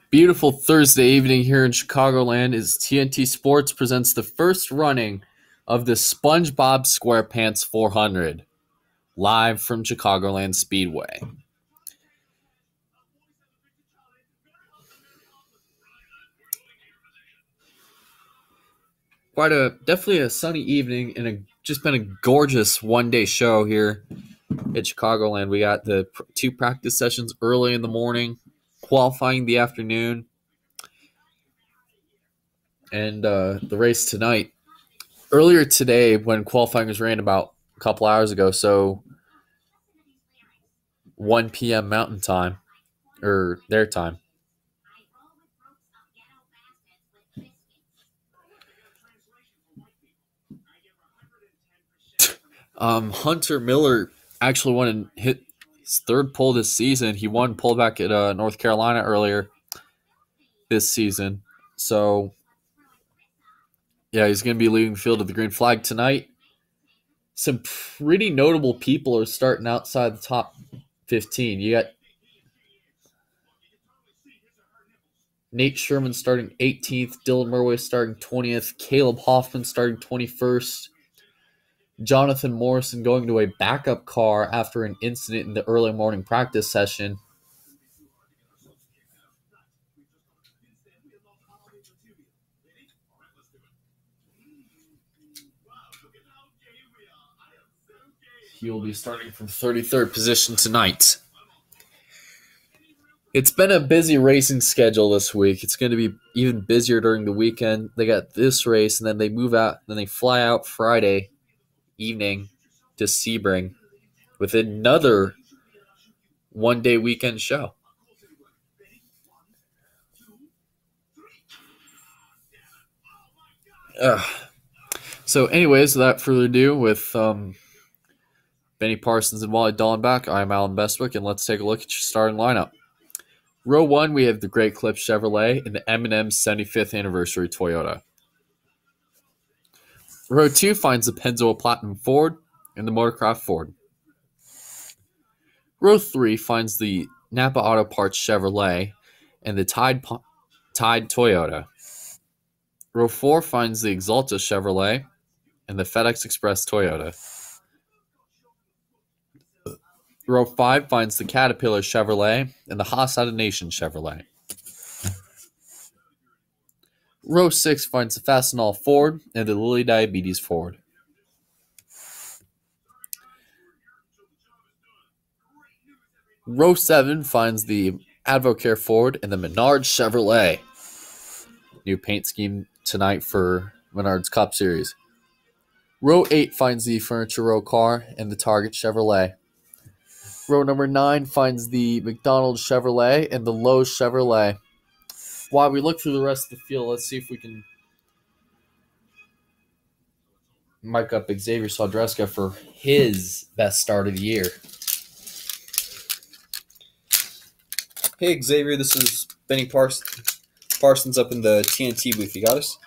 Beautiful Thursday evening here in Chicagoland as TNT Sports presents the first running of the SpongeBob Squarepants 400, live from Chicagoland Speedway. Definitely a sunny evening and just been a gorgeous one-day show here at Chicagoland. We got the two practice sessions early in the morning, qualifying the afternoon, and the race tonight. Earlier today, when qualifying was ran about a couple hours ago, so 1 p.m. Mountain Time, or their time. Hunter Miller actually won and hit his third pole this season. He won pole back at North Carolina earlier this season. So, yeah, he's going to be leading the field of the green flag tonight. Some pretty notable people are starting outside the top 15. You got Nate Sherman starting 18th, Dylan Murway starting 20th, Caleb Hoffman starting 21st, Jonathan Morrison going to a backup car after an incident in the early morning practice session. He will be starting from 33rd position tonight. It's been a busy racing schedule this week. It's going to be even busier during the weekend. They got this race, and then they move out, then they fly out Friday evening to Sebring with another one-day weekend show. So anyways, without further ado, with Benny Parsons and Wally Dallenbach, I'm Alan Bestwick, and let's take a look at your starting lineup. Row 1, we have the Great Clips Chevrolet and the M&M 75th Anniversary Toyota. Row 2 finds the Pennzoil Platinum Ford and the Motorcraft Ford. Row 3 finds the Napa Auto Parts Chevrolet and the Tide Toyota. Row 4 finds the Exalta Chevrolet and the FedEx Express Toyota. Row 5 finds the Caterpillar Chevrolet and the Haas Out of Nation Chevrolet. Row 6 finds the Fastenal Ford and the Lilly Diabetes Ford. Row 7 finds the Advocare Ford and the Menards Chevrolet. New paint scheme tonight for Menards Cup Series. Row 8 finds the Furniture Row car and the Target Chevrolet. Row number 9 finds the McDonald's Chevrolet and the Lowe's Chevrolet. While we look through the rest of the field, let's see if we can mic up Xavier Sodreska for his best start of the year. Hey, Xavier, this is Benny Parsons up in the TNT booth. You got us?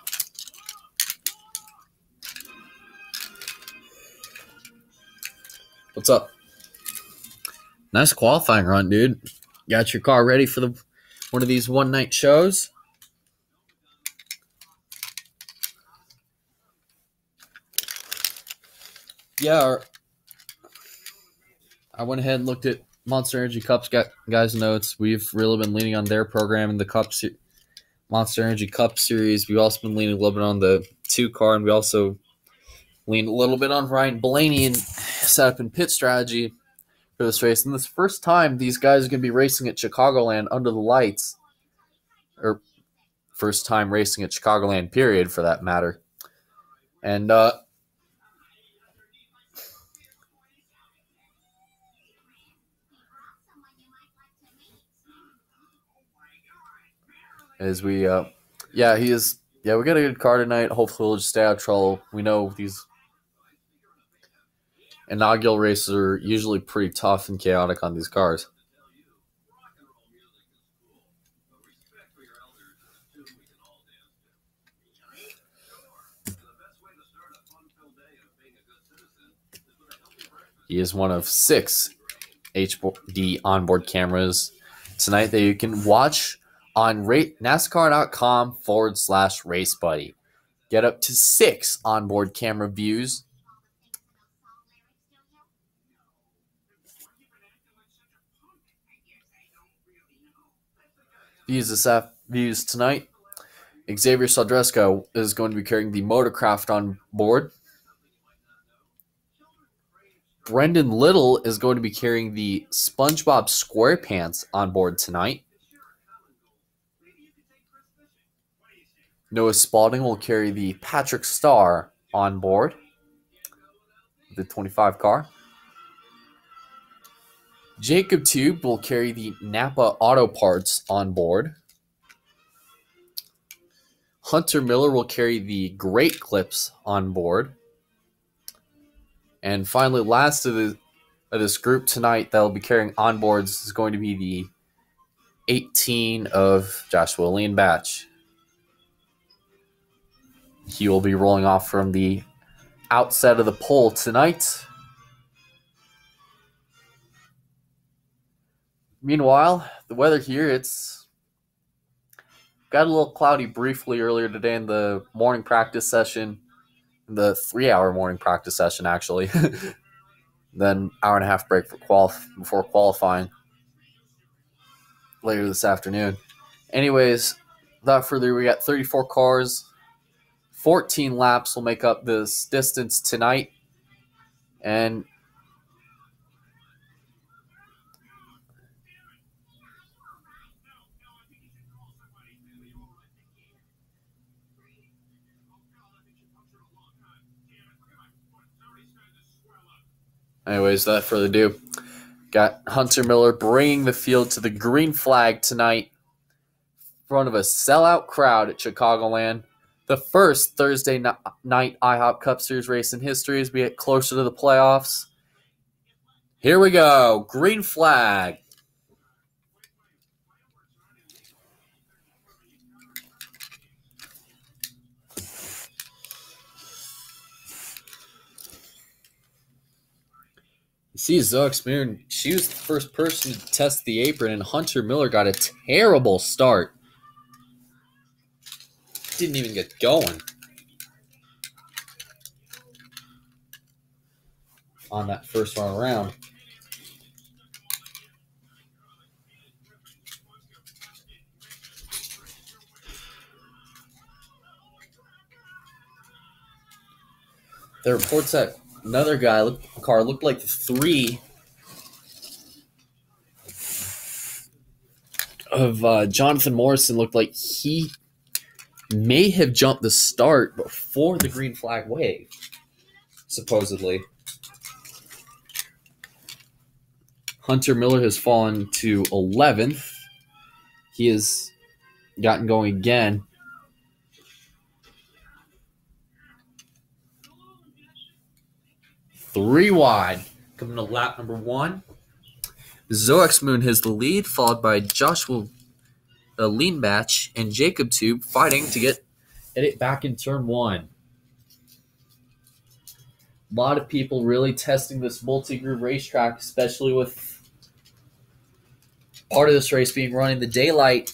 What's up? Nice qualifying run, dude. Got your car ready for one of these one-night shows? Yeah, I went ahead and looked at Monster Energy Cup's guys' notes. We've really been leaning on their program in the Monster Energy Cup Series. We've also been leaning a little bit on the 2-car, and we also leaned a little bit on Ryan Blaney and set up in pit strategy for this race. And this first time these guys are going to be racing at Chicagoland under the lights, or first time racing at Chicagoland, period, for that matter. And as we, we got a good car tonight. Hopefully we'll just stay out of trouble. We know these inaugural races are usually pretty tough and chaotic on these cars. He is one of 6 HD onboard cameras tonight that you can watch on NASCAR.com/RaceBuddy. Get up to 6 onboard camera views. Views tonight. Xavier Saldresco is going to be carrying the Motorcraft on board. Brendan Little is going to be carrying the SpongeBob Squarepants on board tonight. Noah Spalding will carry the Patrick Star on board, the 25 car. Jacob Tube will carry the Napa Auto Parts on board. Hunter Miller will carry the Great Clips on board. And finally, last of this group tonight that will be carrying onboards is going to be the 18 of Joshua Lean Batch. He will be rolling off from the outside of the pole tonight. Meanwhile, the weather here, it's got a little cloudy briefly earlier today in the morning practice session, the 3-hour morning practice session, actually. Then hour and a half break before qualifying later this afternoon. Anyways, without further ado, we got 34 cars. 14 laps will make up this distance tonight. And anyways, without further ado, got Hunter Miller bringing the field to the green flag tonight in front of a sellout crowd at Chicagoland. The first Thursday night Ihop Cup Series race in history as we get closer to the playoffs. Here we go. Green flag. You see Zoe Spoon, she was the first person to test the apron, and Hunter Miller got a terrible start. Didn't even get going on that first run around. There are reports that another car looked like the 3 of Jonathan Morrison looked like he may have jumped the start before the green flag wave, supposedly. Hunter Miller has fallen to 11th. He has gotten going again. Three wide. Coming to lap number 1. Zoex Moon has the lead, followed by Joshua Lean Batch and Jacob Tube fighting to get it back in turn 1. A lot of people really testing this multi-groove racetrack, especially with part of this race being run in the daylight.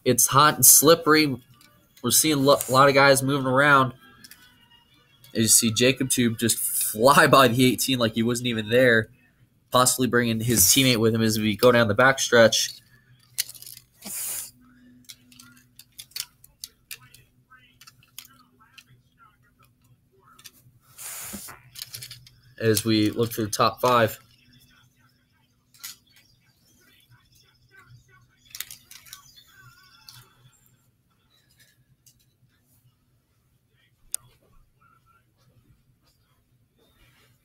It's hot and slippery. We're seeing a lot of guys moving around. As you see Jacob Tube just fly by the 18 like he wasn't even there, possibly bringing his teammate with him as we go down the backstretch. As we look through the top 5.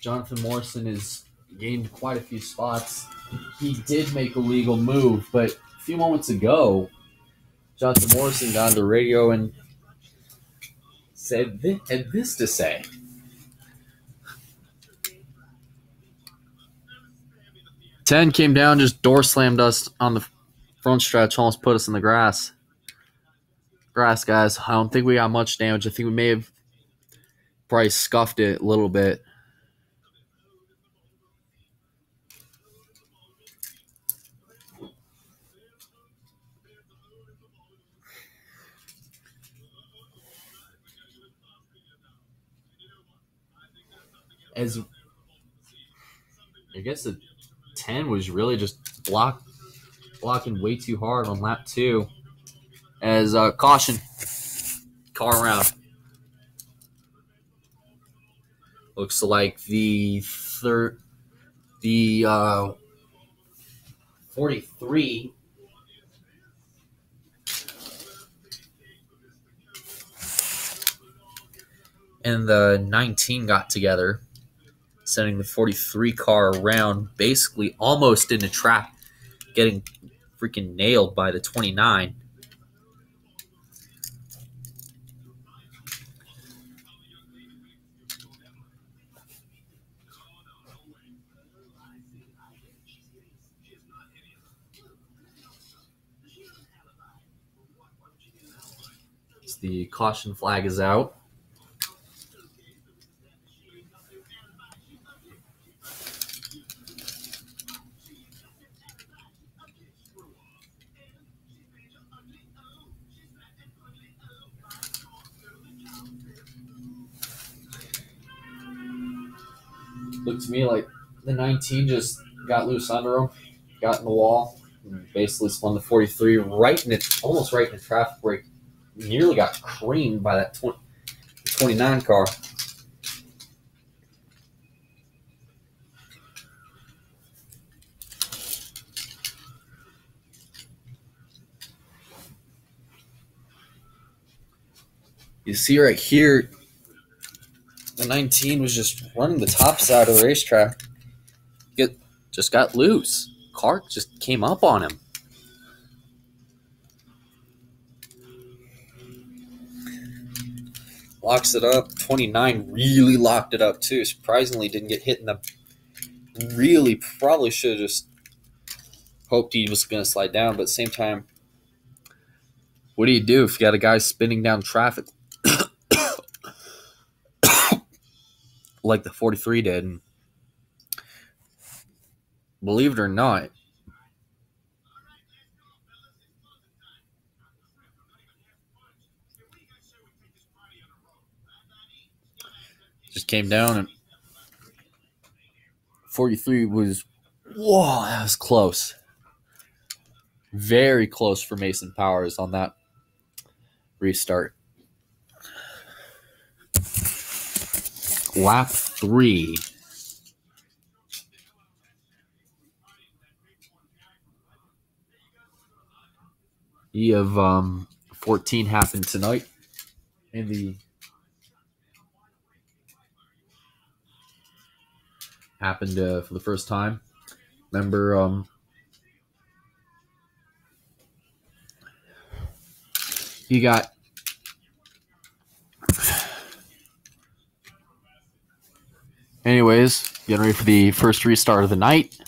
Jonathan Morrison has gained quite a few spots. He did make a legal move, but a few moments ago, Jonathan Morrison got on the radio and had this to say. Ten came down, just door slammed us on the front stretch, almost put us in the grass. Grass, guys. I don't think we got much damage. I think we may have probably scuffed it a little bit. As I guess the 10 was really just blocking way too hard on lap 2. As caution, car around. Looks like the 43 and the 19 got together, sending the 43 car around, basically almost in a trap, getting freaking nailed by the 29. The caution flag is out. Looked to me like the 19 just got loose under him, got in the wall, and basically spun the 43 almost right in the traffic break. Nearly got creamed by that 29 car. You see right here, the 19 was just running the top side of the racetrack. Just got loose. Car just came up on him. Locks it up. 29 really locked it up too. Surprisingly didn't get hit in the... Really probably should have just hoped he was going to slide down. But at the same time, what do you do if you got a guy spinning down traffic like the 43 did? And believe it or not, just came down, and 43 was, whoa, that was close. Very close for Mason Powers on that restart. Lap 3. You have 14 happened tonight in the happened for the first time. Remember, you got anyways, getting ready for the first restart of the night.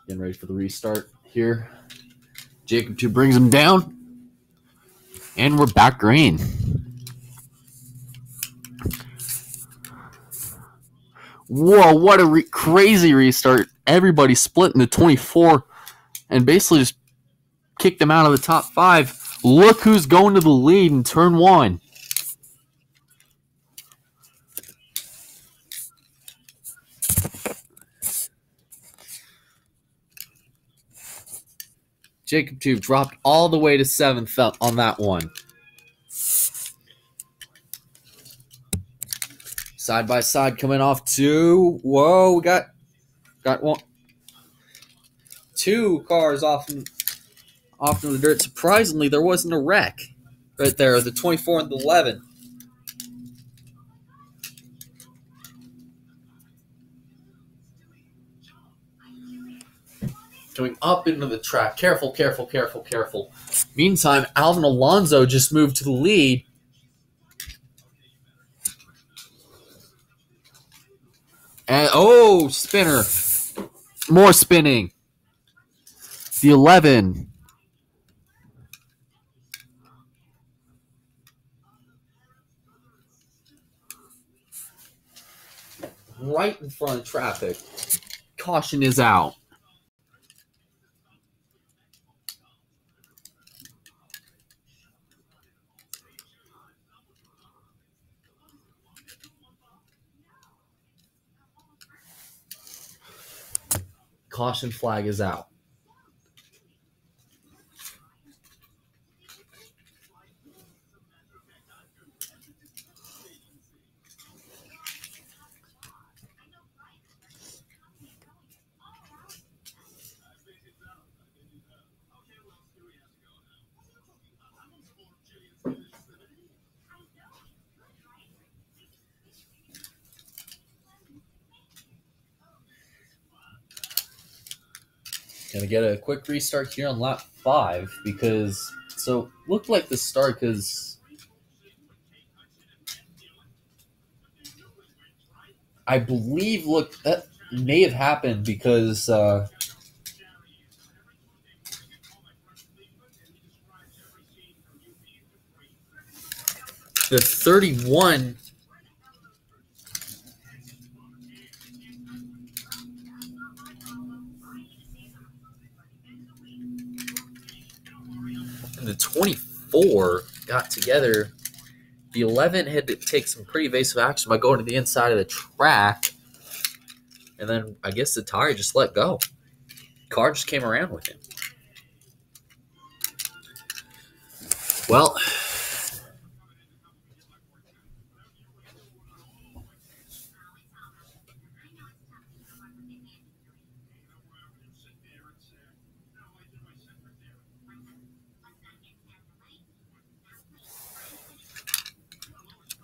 Getting ready for the restart here. Jacob 2 brings him down. And we're back green. Whoa, what a crazy restart. Everybody split in the 24 and basically just kicked them out of the top 5. Look who's going to the lead in turn 1. Jacob 2 dropped all the way to 7th on that one. Side by side coming off 2. Whoa, we got one. 2 cars off in the dirt. Surprisingly, there wasn't a wreck right there. The 24 and the 11. Going up into the track. Careful, careful, careful, careful. Meantime, Alvin Alonso just moved to the lead. And, oh, spinner. More spinning. The 11. Right in front of traffic. Caution is out. Caution flag is out. Gonna get a quick restart here on lap 5 because looked like the start because I believe that may have happened because the 31 and the 24 got together. The 11 had to take some pretty evasive action by going to the inside of the track. And then I guess the tire just let go. Car just came around with him. Well,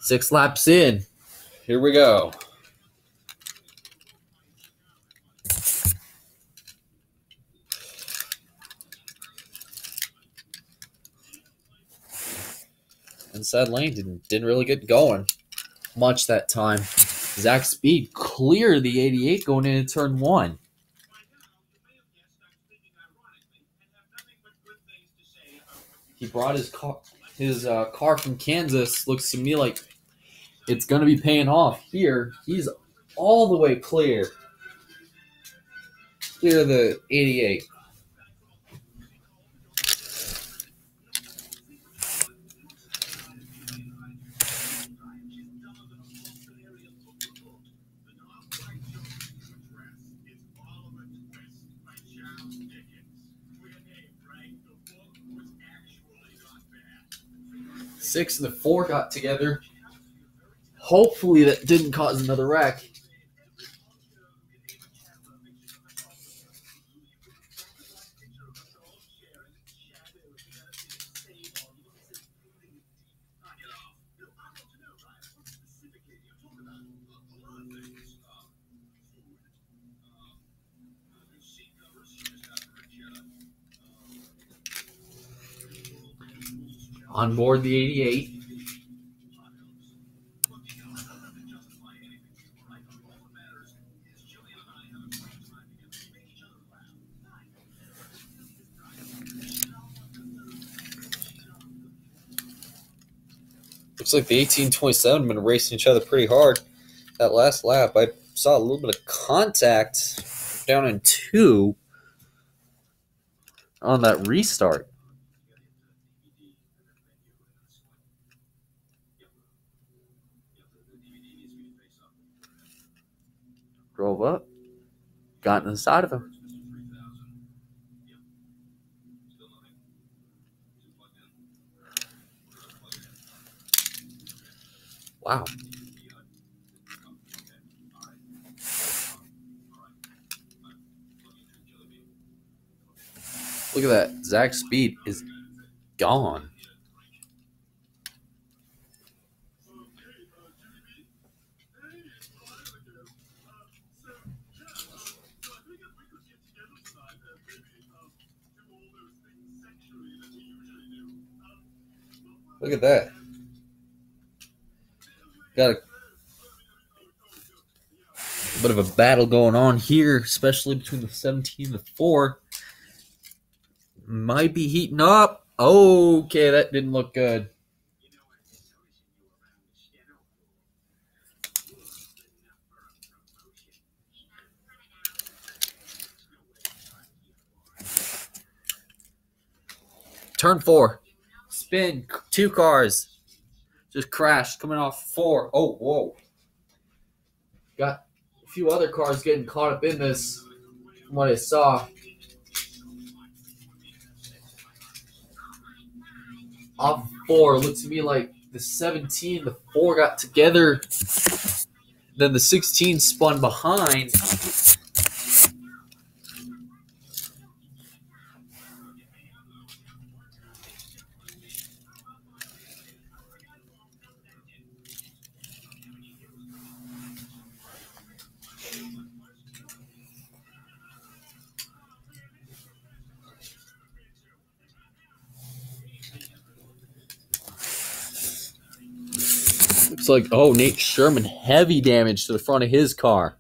six laps in. Here we go. Inside lane didn't really get going much that time. Zach Speed cleared the 88 going into turn 1. He brought his car from Kansas. Looks to me like it's going to be paying off here. He's all the way clear. Clear the 88. Six and the 4 got together. Hopefully that didn't cause another wreck. On board the 88. Looks like the 1827 have been racing each other pretty hard. That last lap, I saw a little bit of contact down in 2 on that restart. Drove up, got inside of him. Wow. Look at that. Zach Speed is gone. Look at that. Got a bit of a battle going on here, especially between the 17 and the 4. Might be heating up. Okay, that didn't look good. Turn 4. Spin. 2 cars. Just crashed coming off 4. Oh, whoa. Got a few other cars getting caught up in this. from what I saw, off 4, looks to me like the 17, the 4 got together, then the 16 spun behind. Looks like, oh, Nate Sherman, heavy damage to the front of his car.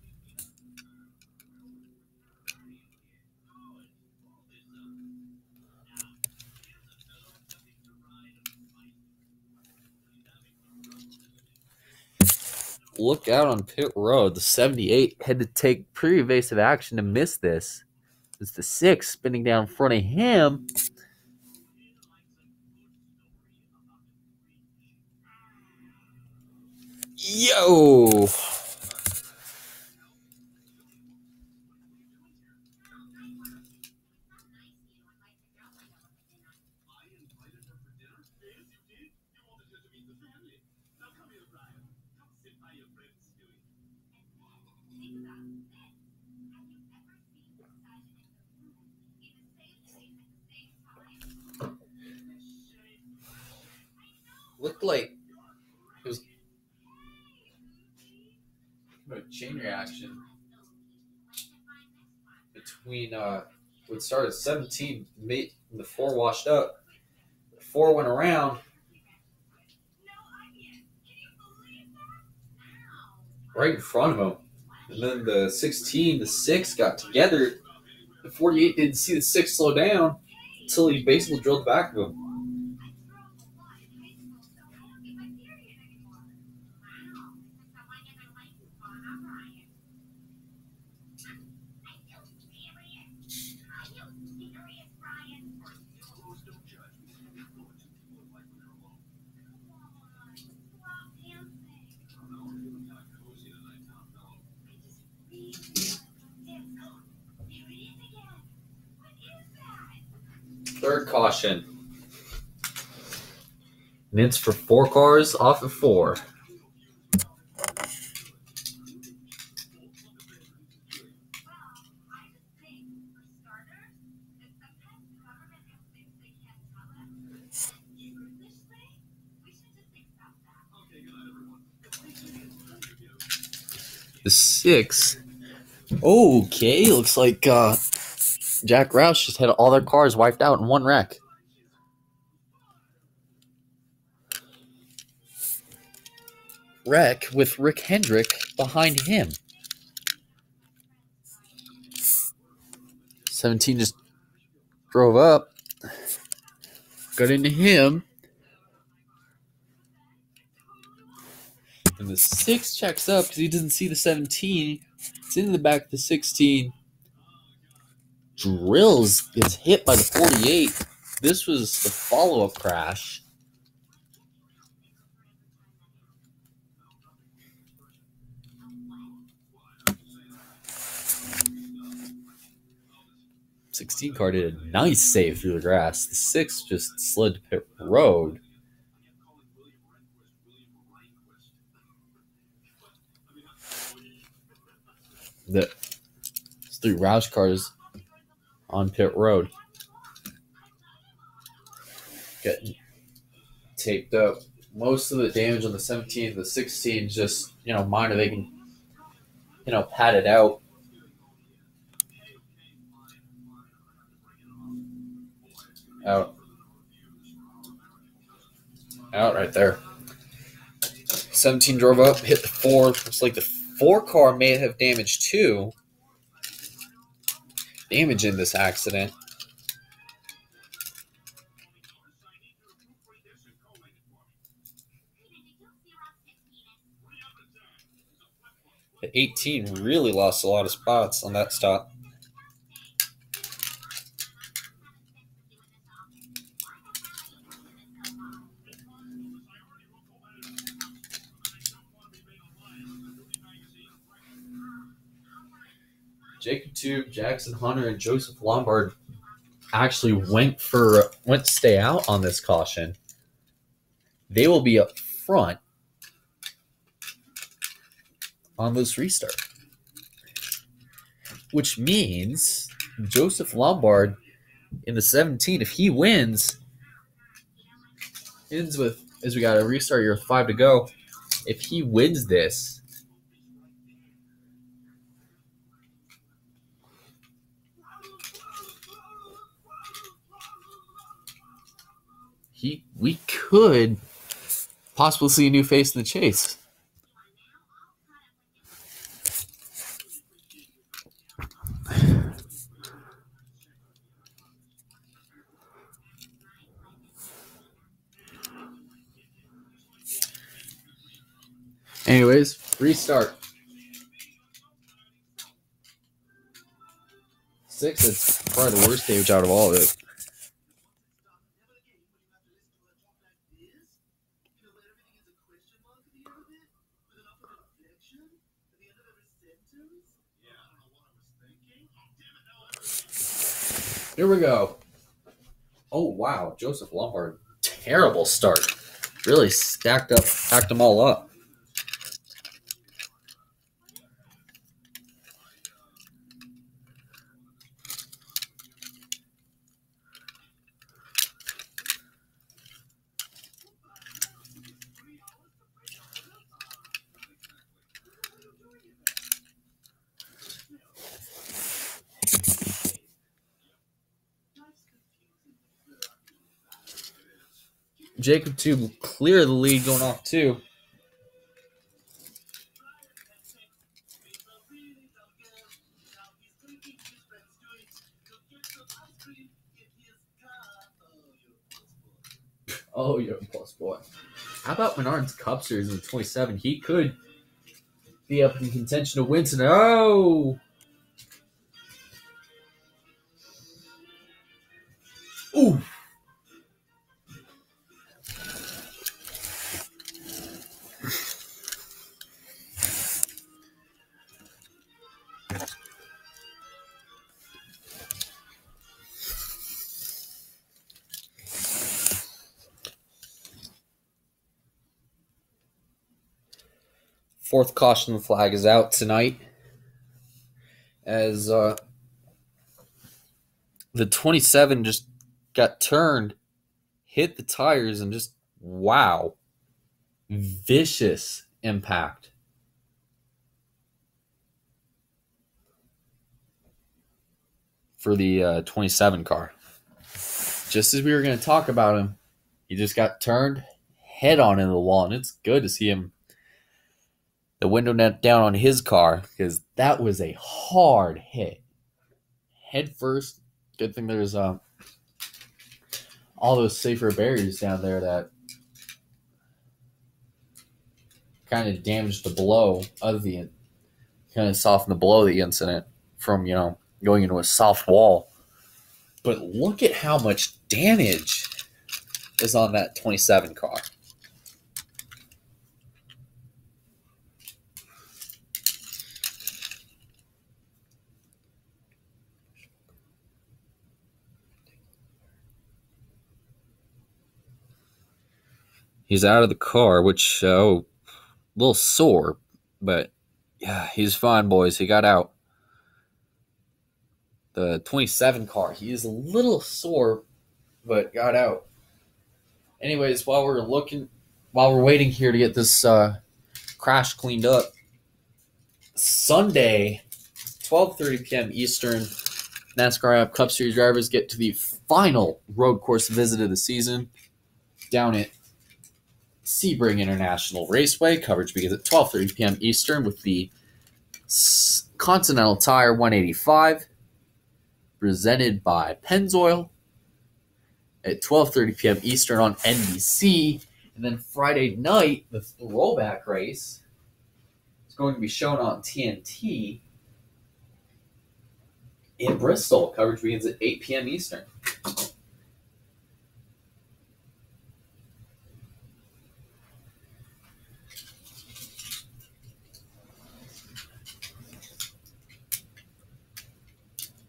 Look out on pit road. The 78 had to take pretty evasive action to miss this. It's the 6 spinning down in front of him. Yo! Looked like it was a chain reaction between what started at 17, and the 4 washed up. The 4 went around. Right in front of him. And then the 16, the 6 got together. The 48 didn't see the 6 slow down until he basically drilled the back of him. Third caution. And it's for 4 cars off of 4. The 6. Okay, looks like Jack Roush just had all their cars wiped out in one wreck. Wreck with Rick Hendrick behind him. 17 just drove up, got into him, and the 6 checks up because he doesn't see the 17. It's in the back of the 16. Drills, gets hit by the 48. This was the follow-up crash. '16 car did a nice save through the grass. The 6 just slid to pit road. The 3 Roush cars on pit road getting taped up. Most of the damage on the 17, the 16 just, minor. They can, pad it out. Out right there. 17 drove up, hit the 4. Looks like the 4 car may have damage too. Damage in this accident. The 18 really lost a lot of spots on that stop. Jacob Tube, Jackson Hunter, and Joseph Lombard actually went to stay out on this caution. They will be up front on this restart, which means Joseph Lombard in the 17, if he wins with, as we got a restart here with 5 to go, if he wins this, we could possibly see a new face in the chase. Anyways, restart. 6, it's probably the worst stage out of all of it. Here we go. Oh, wow. Joseph Lombard. Terrible start. Really packed them all up. Jacob Tube clear the lead going off 2. Oh, you're a plus boy. How about Menard's Cup Series in the 27? He could be up in contention to win tonight. Oh! Ooh! Fourth caution flag is out tonight as the 27 just got turned, hit the tires, and just, wow, vicious impact. For the 27 car. Just as we were going to talk about him, he just got turned head on into the wall, and it's good to see him, the window net down on his car, because that was a hard hit. Head first. Good thing there's all those safer barriers down there that kind of damaged the blow of the, kind of softened the blow of the incident from, going into a soft wall. But look at how much damage is on that 27 car. He's out of the car, which, a little sore, but yeah, he's fine, boys. He got out. The 27 car, he is a little sore, but got out. Anyways, while we're waiting here to get this crash cleaned up, Sunday, 12:30 p.m. Eastern, NASCAR Ihop Cup Series drivers get to the final road course visit of the season down at Sebring International Raceway. Coverage begins at 12:30 p.m. Eastern with the Continental Tire 185, presented by Pennzoil, at 12:30 p.m. Eastern on NBC. And then Friday night, the throwback race is going to be shown on TNT in Bristol. Coverage begins at 8 p.m. Eastern.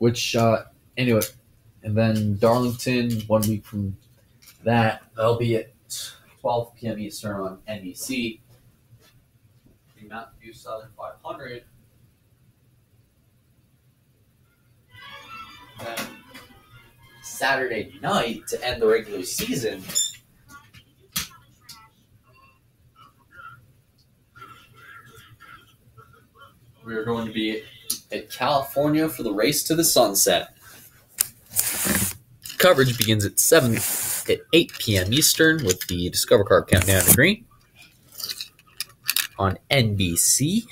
which anyway, and then Darlington 1 week from that. That'll be at 12 p.m. Eastern on NBC. The Mountain View Southern 500. Then Saturday night to end the regular season. We are going to be at California for the race to the sunset. Coverage begins at 8 p.m. Eastern with the Discover Car countdown to green on NBC.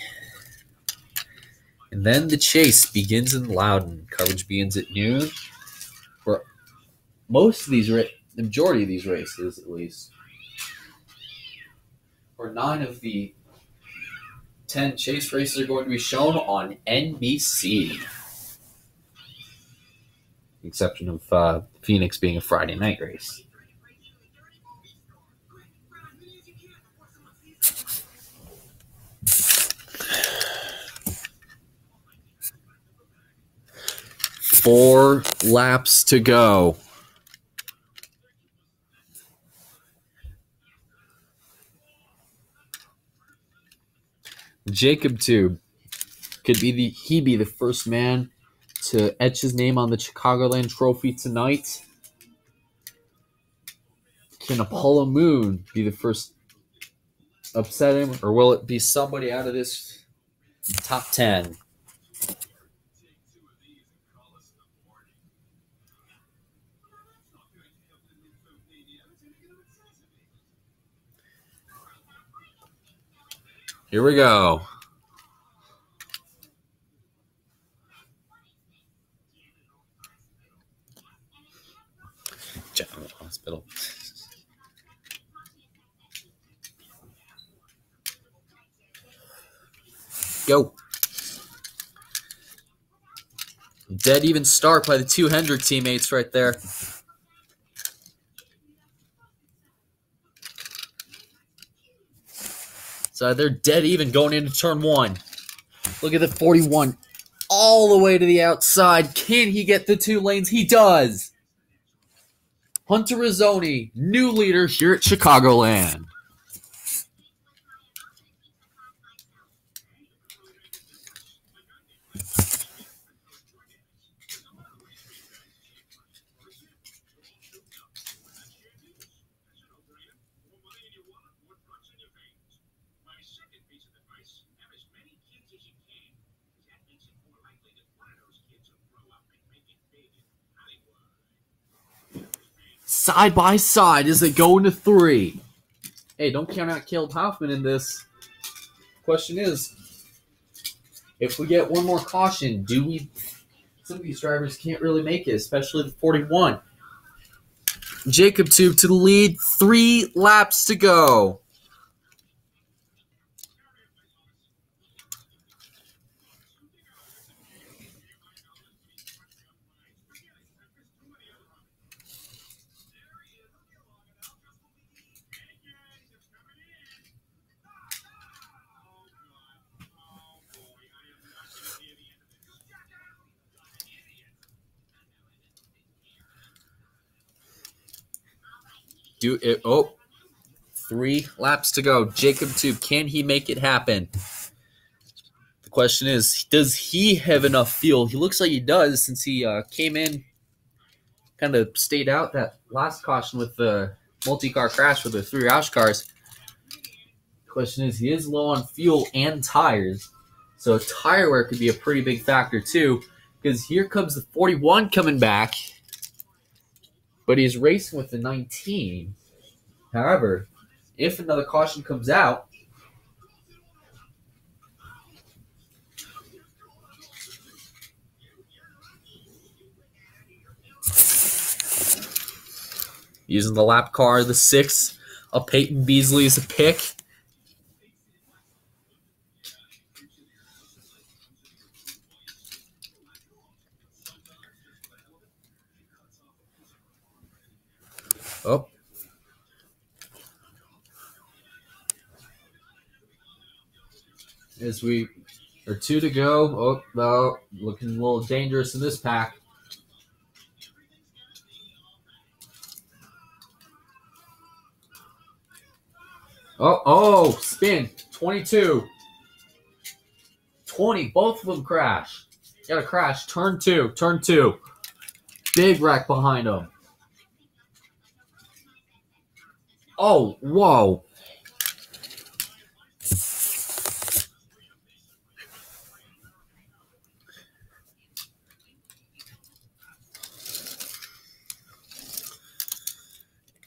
And then the chase begins in Loudon. Coverage begins at noon for most of these, the majority of these races at least. For 9 of the 10 chase races are going to be shown on NBC. The exception of Phoenix being a Friday night race. Four laps to go. Jacob Tube could be the first man to etch his name on the Chicagoland Trophy tonight. Can Apollo Moon be the first upset him, or will it be somebody out of this top 10? Here we go. General Hospital. Go. Dead even start by the two Hendrick teammates right there. So they're dead even going into turn 1. Look at the 41 all the way to the outside. Can he get the 2 lanes? He does. Hunter Rizzoni, new leader here at Chicagoland. Side by side as they go into 3. Hey, don't count out Caleb Hoffman in this. Question is, if we get one more caution, some of these drivers can't really make it, especially the 41. Jacob Tube to the lead, 3 laps to go. Do it. Oh, 3 laps to go. Jacob Tube, can he make it happen? The question is, does he have enough fuel? He looks like he does, since he came in, kind of stayed out that last caution with the multi-car crash with the 3 Roush cars. The question is, he is low on fuel and tires, so tire wear could be a pretty big factor too, because here comes the 41 coming back. But he's racing with the 19. However, if another caution comes out, using the lap car, the 6 of Peyton Beasley as a pick. Oh. Or 2 to go. Oh, no. Looking a little dangerous in this pack. Oh, spin. 22. 20. Both of them crash. Got to crash. Turn 2. Turn 2. Big wreck behind them. Oh, whoa.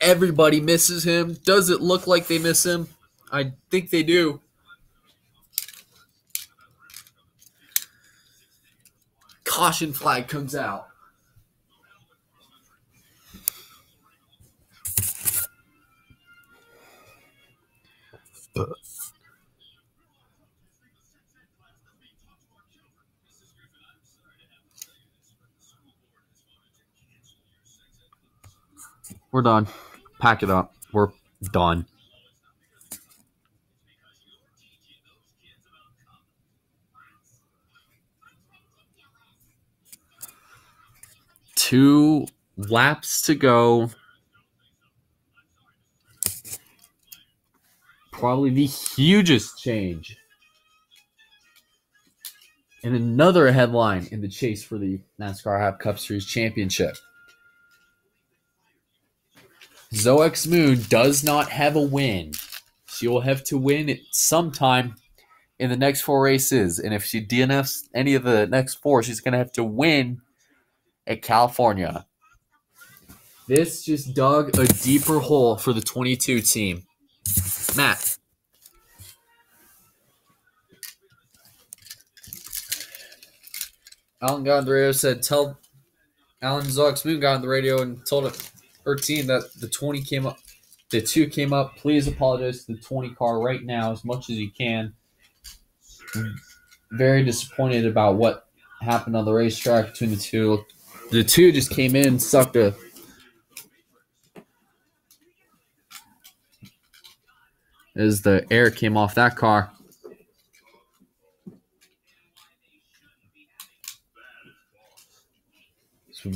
Everybody misses him. Does it look like they miss him? I think they do. Caution flag comes out. We're done. Pack it up. We're done. Two laps to go. Probably the hugest change. And another headline in the chase for the NASCAR Ihop Cup Series Championship. Zoex Moon does not have a win. She will have to win it sometime in the next 4 races. And if she DNFs any of the next 4, she's going to have to win at California. This just dug a deeper hole for the 22 team. Matt. Alan got on the radio, said, tell Alan Zoex Moon got on the radio and told her team that the 20 came up. The 2 came up. Please apologize to the 20 car right now as much as you can. Very disappointed about what happened on the racetrack between the 2. The 2 just came in, sucked a as the air came off that car. So,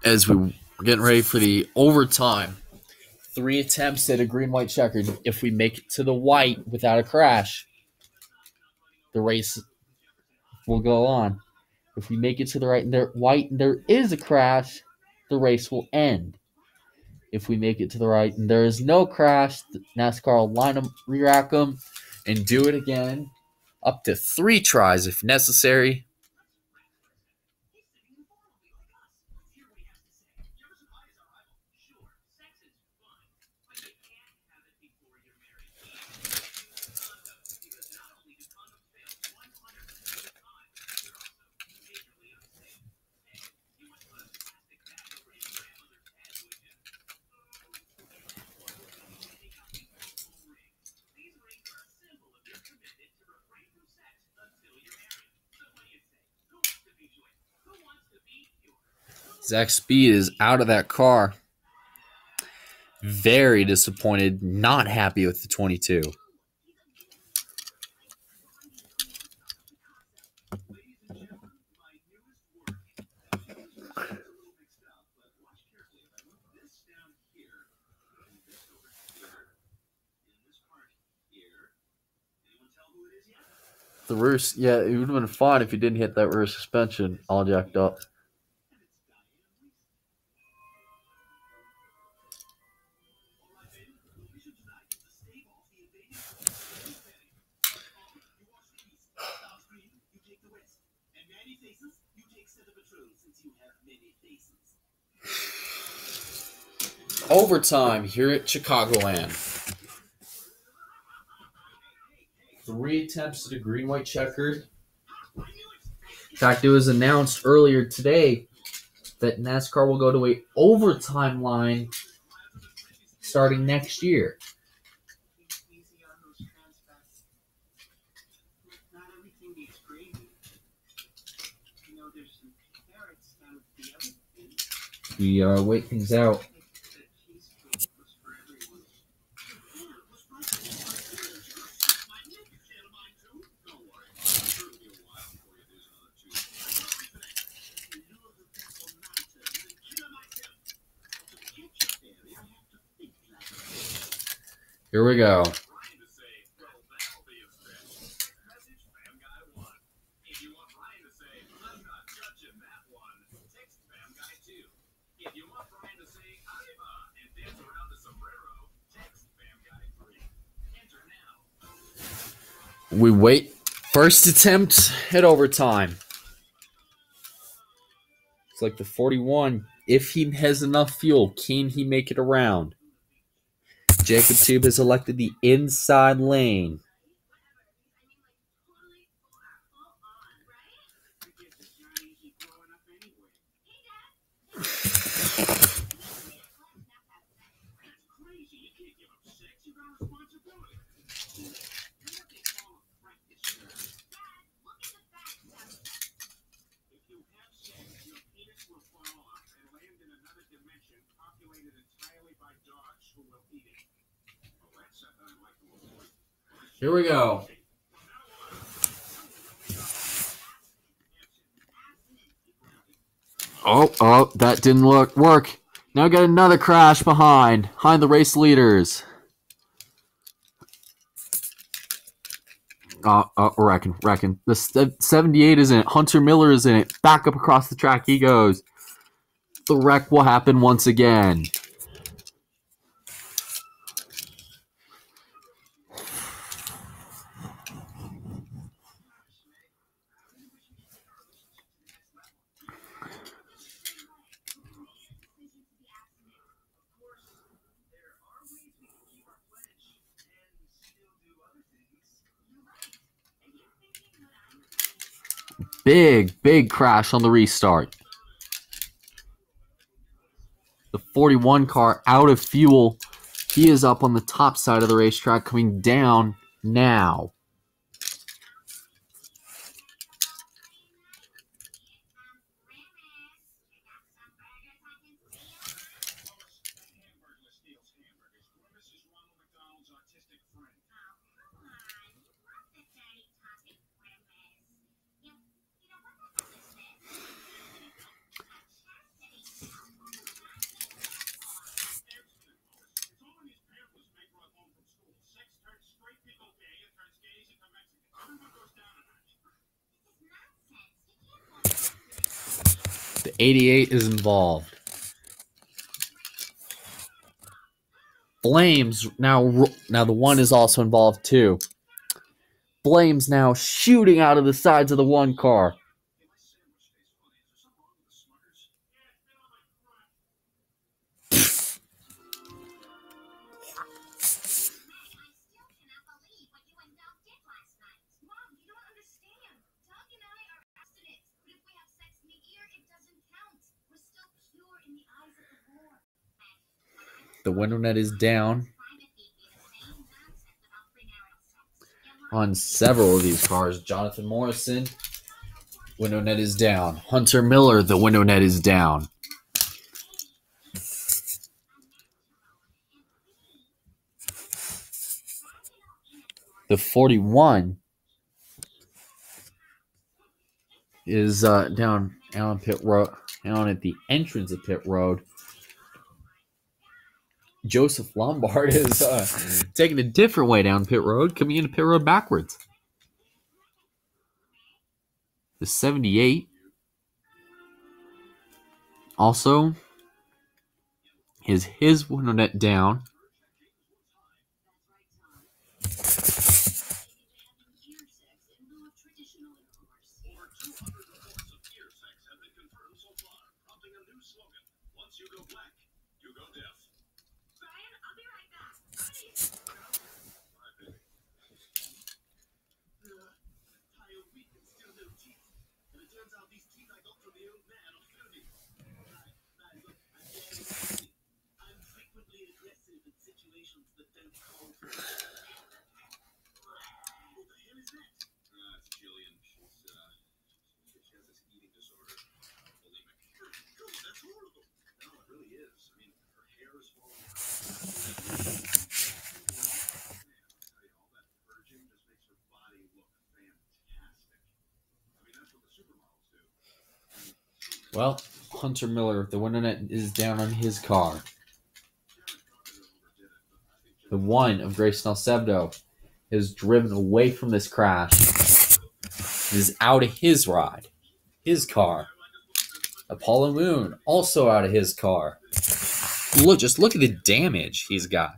as we were getting ready for the overtime, 3 attempts at a green-white checkered. If we make it to the white without a crash, the race will go on. If we make it to the white and there is a crash, the race will end. If we make it to the right and there is no crash, NASCAR will line them, re-rack them, and do it again. Up to 3 tries if necessary. Zach Speed is out of that car. Very disappointed, not happy with the 22. The rear, yeah, it would have been fine if you didn't hit that rear suspension all jacked up. Overtime here at Chicagoland. 3 attempts at a green-white checkered. In fact, it was announced earlier today that NASCAR will go to an overtime line starting next year. we wait things out. Here we go. We wait. First attempt at overtime. It's like the 41. If he has enough fuel, can he make it around? Jacob Tube has elected the inside lane. Here we go. Oh, that didn't work. Now got another crash behind the race leaders. Wrecking. The 78 is in it. Hunter Miller is in it. Back up across the track he goes. The wreck will happen once again. Big crash on the restart. The 41 car out of fuel. He is up on the top side of the racetrack, coming down now. The 88 is involved. Flames now the one is also involved too. Flames now shooting out of the sides of the one car. The window net is down on several of these cars. Jonathan Morrison, window net is down. Hunter Miller, the window net is down. The 41 is down on pit road, down at the entrance of pit road. Joseph Lombard is taking a different way down pit road, coming into pit road backwards. The 78 also is his window net down. Well, Hunter Miller, the winner net is down on his car. The one of Grace Nelsebdo is driven away from this crash. It is out of his ride, his car. Apollo Moon, also out of his car. Just look at the damage he's got.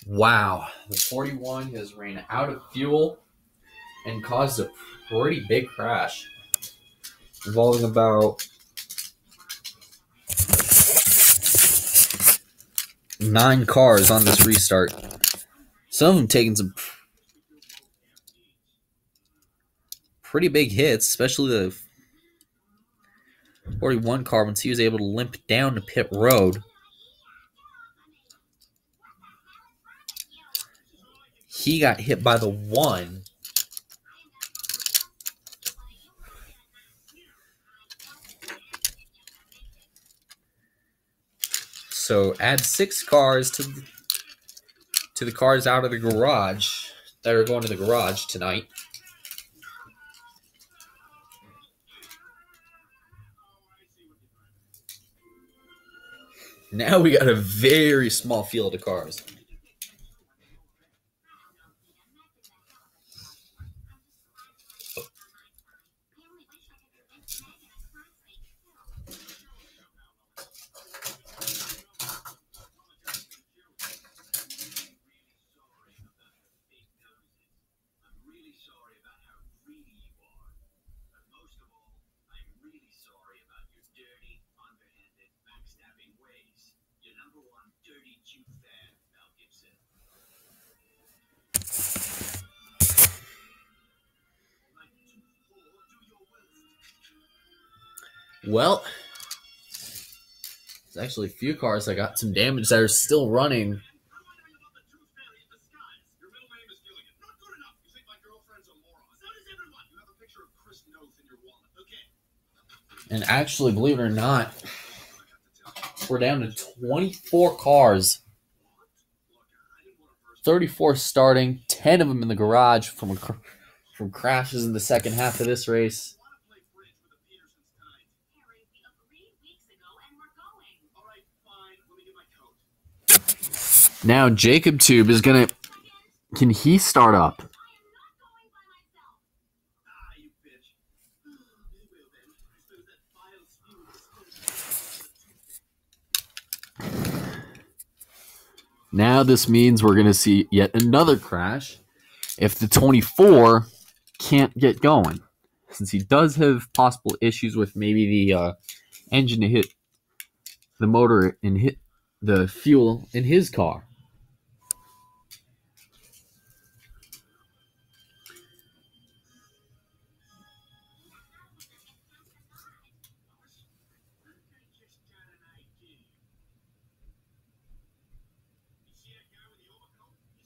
Wow, the 41 has ran out of fuel and caused a pretty big crash involving about 9 cars on this restart. Some of them taking some pretty big hits, especially the 41 car once he was able to limp down to pit road. He got hit by the 1. So add 6 cars to the cars out of the garage that are going to the garage tonight. Now we got a very small field of cars. Well, there's actually a few cars that got some damage that are still running. And actually, believe it or not, we're down to 24 cars. 34 starting, 10 of them in the garage from crashes in the second half of this race. Now Jacob Tube is gonna. Can he start up? Now this means we're gonna see yet another crash if the 24 can't get going, since he does have possible issues with maybe the engine to hit the motor and hit the fuel in his car.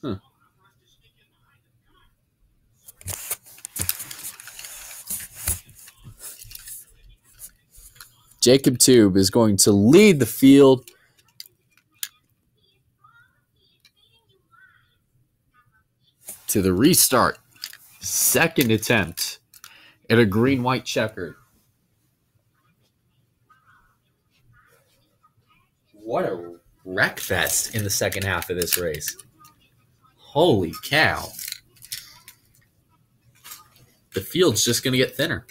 Huh. Jacob Tube is going to lead the field. To the restart. Second attempt at a green-white checkered. What a wreck fest in the second half of this race. Holy cow. The field's just going to get thinner.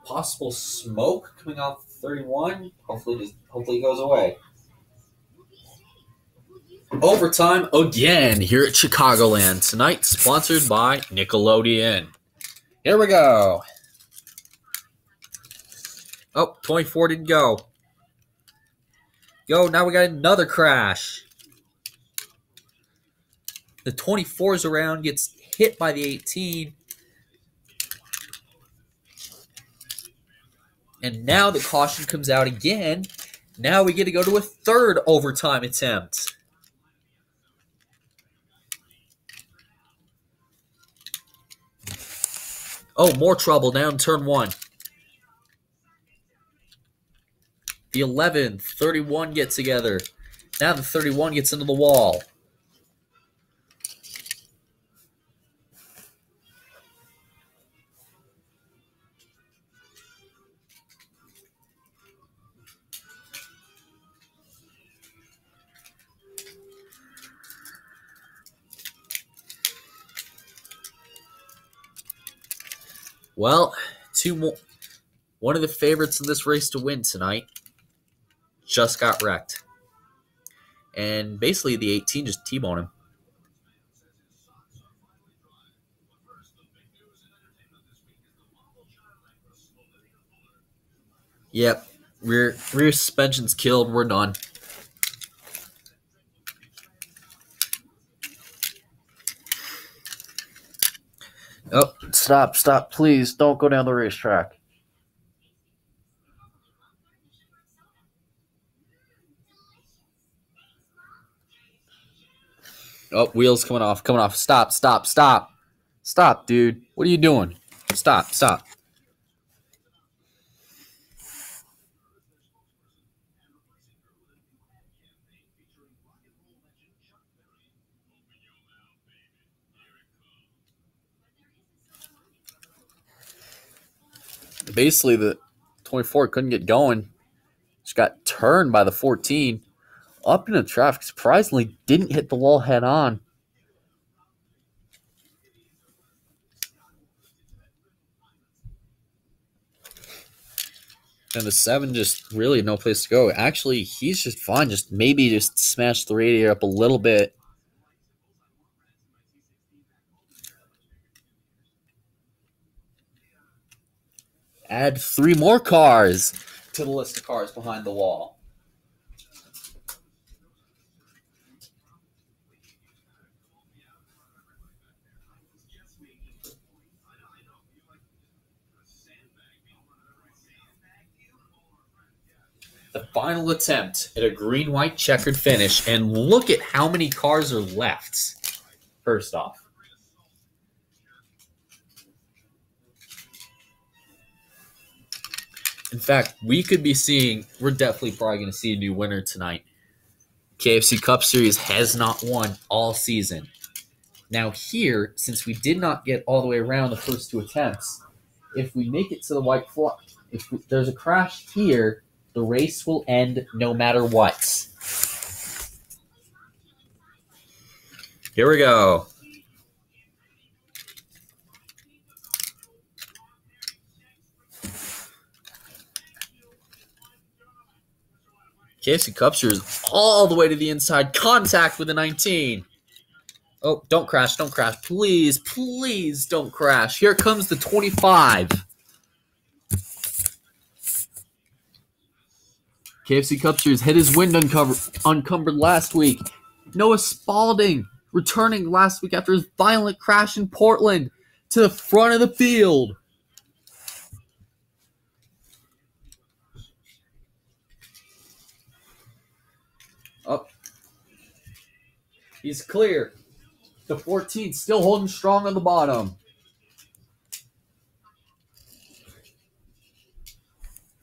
Possible smoke coming off 31. Hopefully it goes away. Overtime again here at Chicagoland. Tonight, sponsored by Nickelodeon. Here we go. Oh, 24 didn't go. Now we got another crash. The 24 is around, gets hit by the 18. And now the caution comes out again. Now we get to go to a third overtime attempt. Oh, more trouble down turn 1. The 11, 31 get together. Now the 31 gets into the wall. Well, two more. One of the favorites in this race to win tonight just got wrecked. And basically the 18 just T-boned him. Yep. Rear suspension's killed. We're done. Oh, stop. Please don't go down the racetrack. Oh, wheels coming off. Stop. Stop, dude. What are you doing? Stop. Basically, the 24 couldn't get going. Just got turned by the 14. Up into traffic. Surprisingly, didn't hit the wall head on. And the 7 just really no place to go. Actually, he's just fine. Just maybe just smash the radiator up a little bit. Add 3 more cars to the list of cars behind the wall. The final attempt at a green-white checkered finish, and look at how many cars are left, first off. In fact, we're definitely probably going to see a new winner tonight. KFC Cup Series has not won all season. Now here, since we did not get all the way around the first 2 attempts, if we make it to the white flag, if there's a crash here, the race will end no matter what. Here we go. KFC Cup Series all the way to the inside. Contact with the 19. Oh, don't crash. Please don't crash. Here comes the 25. KFC Cup Series had his wind uncumbered last week. Noah Spalding returning last week after his violent crash in Portland to the front of the field. Up. He's clear. The 14 still holding strong on the bottom.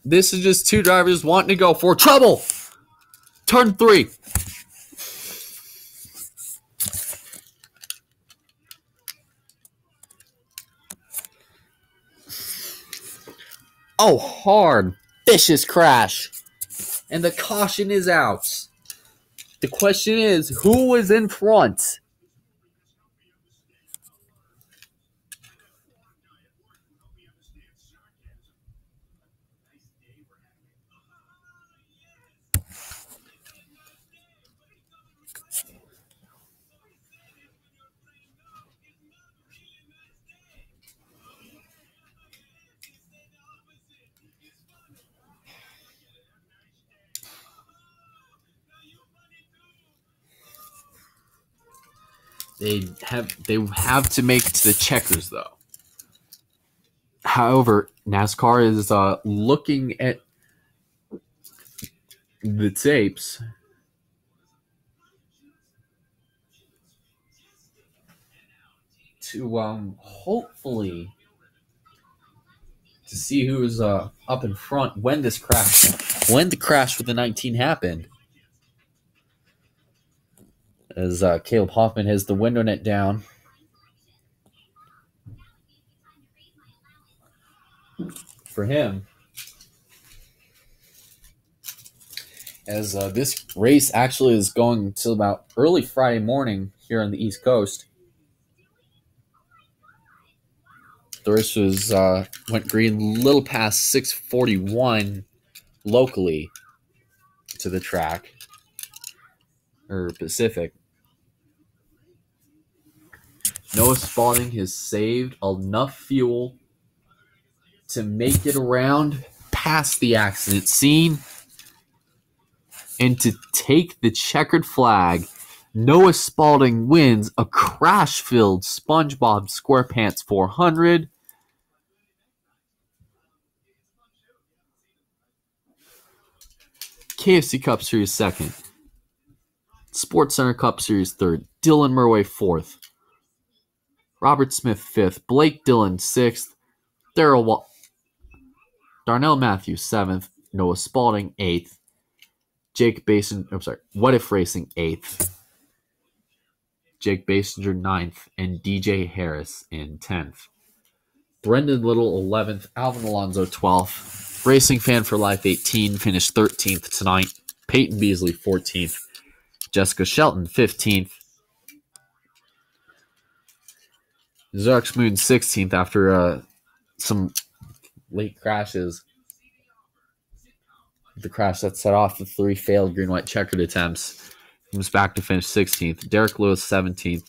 This is just 2 drivers wanting to go for trouble. Turn 3. Oh, hard, vicious crash. And the caution is out. The question is, who was in front? They have to make it to the checkers, though. However, NASCAR is looking at the tapes to hopefully to see who is up in front when the crash with the 19 happened. As Caleb Hoffman has the window net down. For him, as this race actually is going until about early Friday morning here on the East Coast. The race was went green a little past 6:41 locally to the track, or Pacific. Noah Spalding has saved enough fuel to make it around past the accident scene and to take the checkered flag. Noah Spalding wins a crash-filled SpongeBob Squarepants 400. KFC Cup Series second. Sports Center Cup Series third. Dylan Murway fourth. Robert Smith fifth. Blake Dillon sixth. Darnell Matthews seventh. Noah Spalding eighth. What If Racing eighth. Jake Basinger ninth. And DJ Harris in 10th. Brendan Little 11th. Alvin Alonso 12th. Racing Fan for Life 18 finished 13th tonight. Peyton Beasley 14th. Jessica Shelton 15th. Zarek Moon 16th after some late crashes. The crash that set off the 3 failed green-white checkered attempts. He was back to finish 16th. Derek Lewis 17th.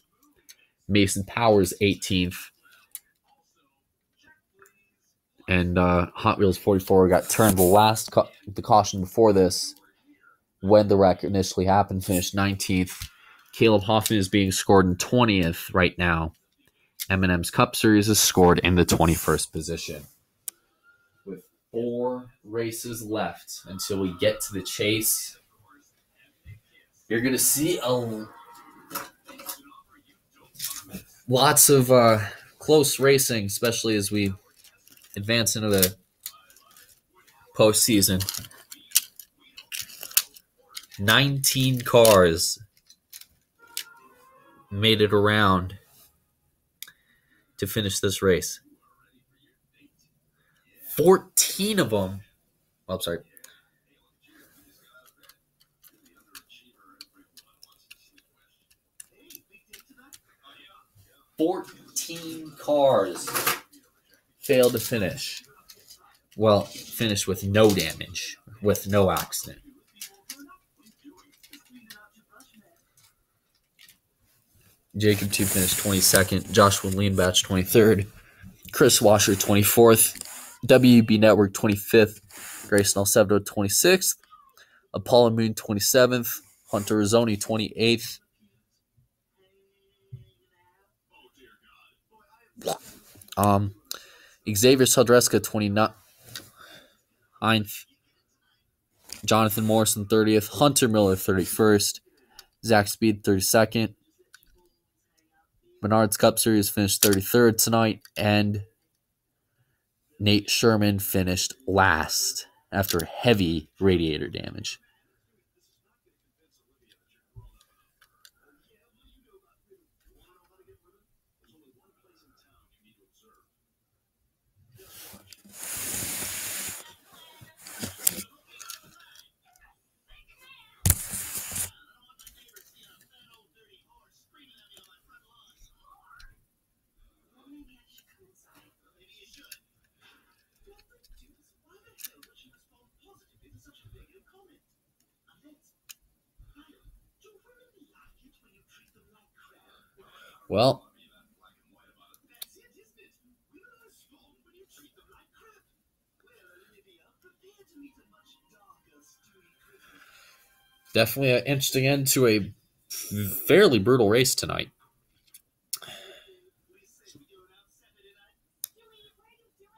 Mason Powers 18th. And Hot Wheels 44 got turned the caution before this when the wreck initially happened, finished 19th. Caleb Hoffman is being scored in 20th right now. M&M's Cup Series is scored in the 21st position. With 4 races left until we get to the chase, you're going to see lots of close racing, especially as we advance into the postseason. 19 cars made it around to finish this race. 14 of them. 14 cars failed to finish. Well, finished with no damage, with no accident. Jacob 2 finished 22nd. Joshua Leanbatch 23rd. Chris Washer 24th. WB Network 25th. Grayson Alcevdo 26th. Apollo Moon 27th. Hunter Rizzoni 28th. Xavier Saldreska 29th. Jonathan Morrison 30th. Hunter Miller 31st. Zach Speed 32nd. Menard's Cup Series finished 33rd tonight, and Nate Sherman finished last after heavy radiator damage. Well, definitely an interesting end to a fairly brutal race tonight.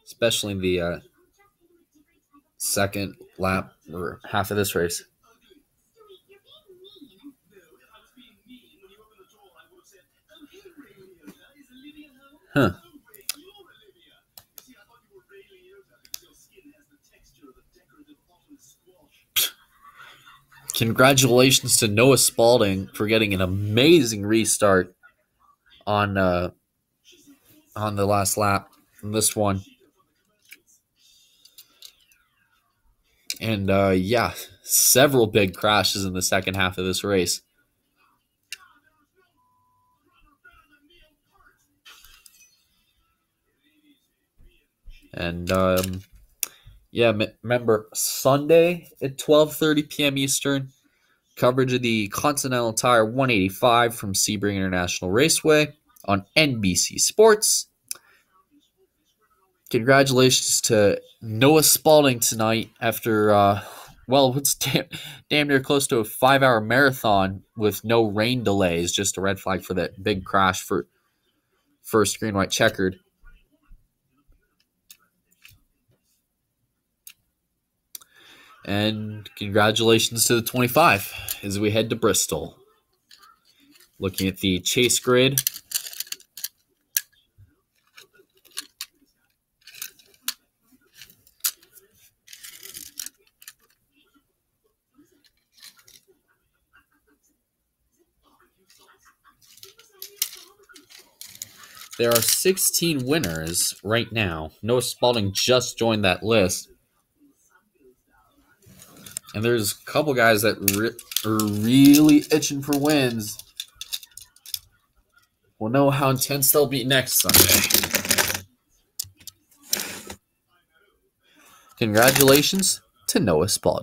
especially in the second lap or half of this race. Huh. Congratulations to Noah Spalding for getting an amazing restart on the last lap from this one. And yeah, several big crashes in the second half of this race. And yeah, remember Sunday at 12:30 p.m. Eastern, coverage of the Continental Tire 185 from Sebring International Raceway on NBC Sports. Congratulations to Noah Spalding tonight after, it's damn near close to a 5-hour marathon with no rain delays. Just a red flag for that big crash for first green, white checkered. And congratulations to the 25 as we head to Bristol. Looking at the chase grid. There are 16 winners right now. Noah Spalding just joined that list. And there's a couple guys that are really itching for wins. We'll know how intense they'll be next Sunday. Congratulations to Noah Spalding.